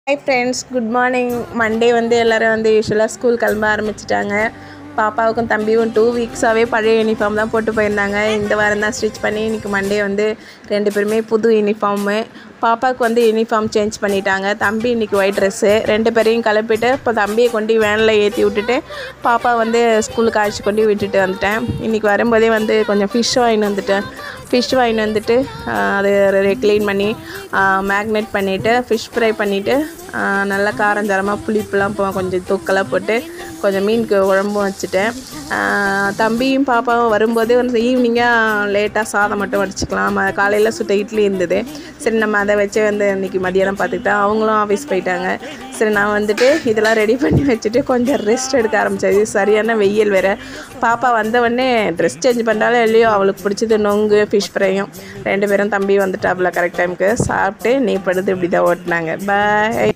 Hi friends, good morning. Monday வந்து எல்லோரும் வந்து யூஸ்வலாக ஸ்கூல் கிளம்ப ஆரம்பிச்சிட்டாங்க. பாப்பாவுக்கும் தம்பியும் 2 வீக்ஸாகவே பழைய யூனிஃபார்ம் தான் போட்டு போயிருந்தாங்க. இந்த வாரம் தான் ஸ்டிச் பண்ணி இன்றைக்கி மண்டே வந்து 2 பேருமே புது யூனிஃபார்மு. பாப்பாவுக்கு வந்து யூனிஃபார்ம் சேஞ்ச் பண்ணிட்டாங்க. தம்பி இன்றைக்கி ஒயிட் ட்ரெஸ்ஸு. 2 பேரையும் கிளப்பிட்டு இப்போ தம்பியை கொண்டு வேனில் ஏற்றி விட்டுட்டு பாப்பா வந்து ஸ்கூலுக்கு அழைச்சி கொண்டு விட்டுட்டு வந்துட்டேன். இன்றைக்கி வரும்போதே வந்து கொஞ்சம் ஃபிஷ் வாங்கிட்டு வந்துட்டு அதை க்ளீன் பண்ணி மேக்னேட் பண்ணிவிட்டு ஃபிஷ் ஃப்ரை பண்ணிவிட்டு நல்லா காரஞ்சாரமாக புளிப்புலாம் கொஞ்சம் தூக்கெல்லாம் போட்டு கொஞ்சம் மீனுக்கு குழம்பும் வச்சுட்டேன். தம்பியும் பாப்பாவும் வரும்போது வந்து ஈவினிங்காக லேட்டாக சாதம் மட்டும் வடிச்சிக்கலாம். காலையில் சுட்ட இட்லி இருந்தது. சரி, நம்ம அதை வச்சு வந்து இன்றைக்கி மதியானம் பார்த்துக்கிட்டேன். அவங்களும் ஆஃபீஸ் போயிட்டாங்க. சரி, நான் வந்துட்டு இதெல்லாம் ரெடி பண்ணி வச்சுட்டு கொஞ்சம் ரெஸ்ட் எடுக்க ஆரம்பித்தது. சரியான வெயில் வேறு. பாப்பா வந்தவொடனே ட்ரெஸ் சேஞ்ச் பண்ணுறாலும் இல்லையோ அவளுக்கு பிடிச்சது நொங்கு ஃபிஷ் ஃப்ரையும் 2 பேரும் தம்பி வந்துட்டாப்புல கரெக்ட் டைமுக்கு சாப்பிட்டு நீ படுத்து இப்படி தான் ஓட்டினாங்க. பாய்.